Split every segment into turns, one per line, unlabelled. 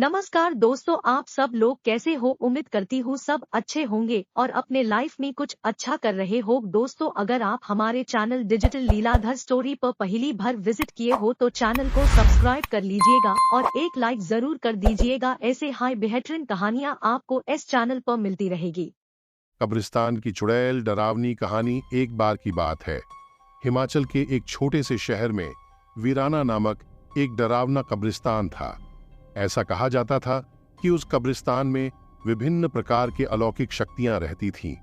नमस्कार दोस्तों, आप सब लोग कैसे हो। उम्मीद करती हूँ सब अच्छे होंगे और अपने लाइफ में कुछ अच्छा कर रहे हो। दोस्तों, अगर आप हमारे चैनल डिजिटल लीलाधर स्टोरी पर पहली बार विजिट किए हो तो चैनल को सब्सक्राइब कर लीजिएगा और एक लाइक जरूर कर दीजिएगा। ऐसे हाई बेहतरीन कहानियाँ आपको इस चैनल पर मिलती रहेगी।
कब्रिस्तान की चुड़ैल डरावनी कहानी। एक बार की बात है, हिमाचल के एक छोटे से शहर में वीराना नामक एक डरावना कब्रिस्तान था। ऐसा कहा जाता था कि उस कब्रिस्तान में विभिन्न प्रकार के अलौकिक शक्तियां रहती थीं।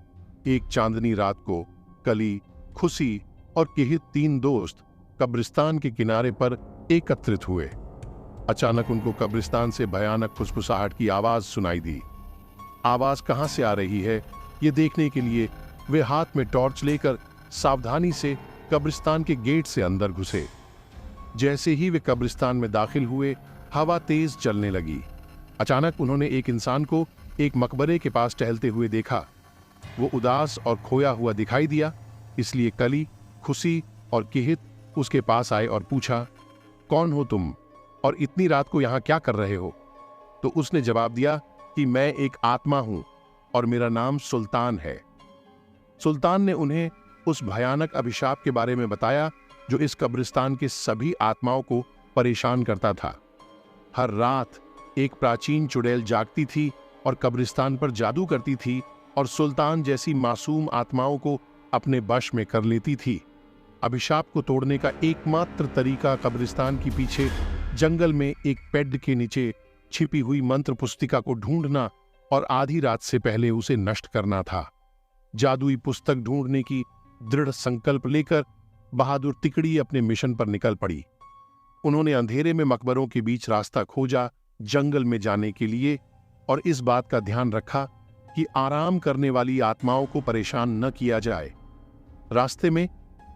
एक चांदनी रात को कली, खुशी और किहित तीन दोस्त कब्रिस्तान के किनारे पर एकत्रित हुए। अचानक उनको कब्रिस्तान से भयानक फुसफुसाहट की आवाज सुनाई दी। आवाज कहां से आ रही है, ये देखने के लिए वे हाथ में टॉर्च लेकर सावधानी से कब्रिस्तान के गेट से अंदर घुसे। जैसे ही वे कब्रिस्तान में दाखिल हुए, हवा तेज चलने लगी। अचानक उन्होंने एक इंसान को एक मकबरे के पास टहलते हुए देखा। वो उदास और खोया हुआ दिखाई दिया, इसलिए कली, खुशी और किहित उसके पास आए और पूछा, कौन हो तुम और इतनी रात को यहाँ क्या कर रहे हो? तो उसने जवाब दिया कि मैं एक आत्मा हूं और मेरा नाम सुल्तान है। सुल्तान ने उन्हें उस भयानक अभिशाप के बारे में बताया जो इस कब्रिस्तान के सभी आत्माओं को परेशान करता था। हर रात एक प्राचीन चुड़ैल जागती थी और कब्रिस्तान पर जादू करती थी और सुल्तान जैसी मासूम आत्माओं को अपने वश में कर लेती थी। अभिशाप को तोड़ने का एकमात्र तरीका कब्रिस्तान के पीछे जंगल में एक पेड़ के नीचे छिपी हुई मंत्र पुस्तिका को ढूंढना और आधी रात से पहले उसे नष्ट करना था। जादुई पुस्तक ढूंढने की दृढ़ संकल्प लेकर बहादुर तिकड़ी अपने मिशन पर निकल पड़ी। उन्होंने अंधेरे में मकबरों के बीच रास्ता खोजा जंगल में जाने के लिए और इस बात का ध्यान रखा कि आराम करने वाली आत्माओं को परेशान न किया जाए। रास्ते में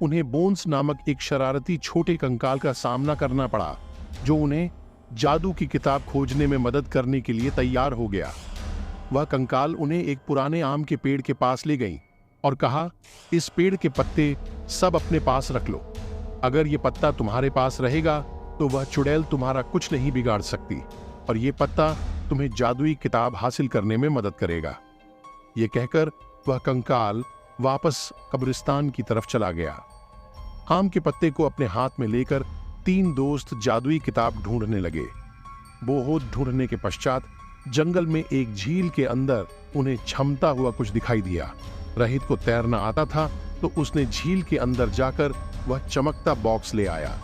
उन्हें बोन्स नामक एक शरारती छोटे कंकाल का सामना करना पड़ा, जो उन्हें जादू की किताब खोजने में मदद करने के लिए तैयार हो गया। वह कंकाल उन्हें एक पुराने आम के पेड़ के पास ले गई और कहा, इस पेड़ के पत्ते सब अपने पास रख लो। अगर ये पत्ता तुम्हारे पास रहेगा तो वह चुड़ैल तुम्हारा कुछ नहीं बिगाड़ सकती और ये पत्ता तुम्हें जादुई किताब हासिल करने में मदद करेगा। ये कहकर वह कंकाल वापस कब्रिस्तान की तरफ चला गया। आम के पत्ते को अपने हाथ में लेकर तीन दोस्त जादुई किताब ढूंढने लगे। बहुत ढूंढने के पश्चात जंगल में एक झील के अंदर उन्हें छमता हुआ कुछ दिखाई दिया। रहित को तैरना आता था तो उसने झील के अंदर जाकर वह चमकता बॉक्स ले आया।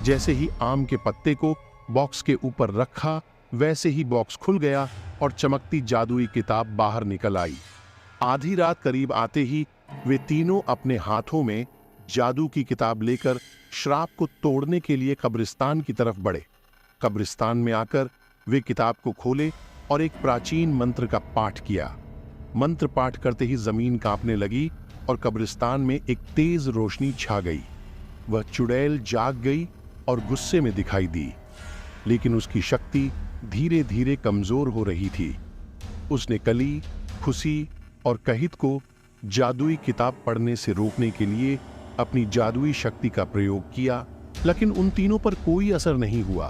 जैसे ही आम के पत्ते को बॉक्स के ऊपर रखा, वैसे ही बॉक्स खुल गया और चमकती जादुई किताब बाहर निकल आई। आधी रात करीब आते ही वे तीनों अपने हाथों में जादू की किताब लेकर श्राप को तोड़ने के लिए कब्रिस्तान की तरफ बढ़े। कब्रिस्तान में आकर वे किताब को खोले और एक प्राचीन मंत्र का पाठ किया। मंत्र पाठ करते ही जमीन कांपने लगी और कब्रिस्तान में एक तेज रोशनी छा गई। वह चुड़ैल जाग गई और गुस्से में दिखाई दी, लेकिन उसकी शक्ति धीरे धीरे कमजोर हो रही थी। उसने कली, खुशी और कहित को जादुई किताब पढ़ने से रोकने के लिए अपनी जादुई शक्ति का प्रयोग किया, लेकिन उन तीनों पर कोई असर नहीं हुआ,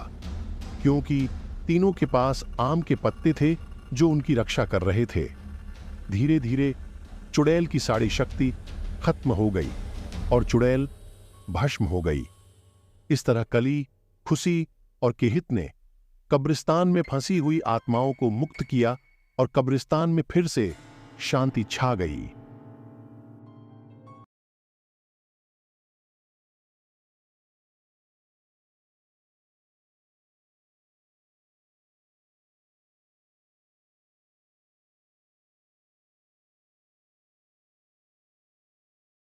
क्योंकि तीनों के पास आम के पत्ते थे जो उनकी रक्षा कर रहे थे। धीरे धीरे चुड़ैल की सारी शक्ति खत्म हो गई और चुड़ैल भस्म हो गई। इस तरह कली, खुशी और किहित ने कब्रिस्तान में फंसी हुई आत्माओं को मुक्त किया और कब्रिस्तान में फिर से शांति छा गई।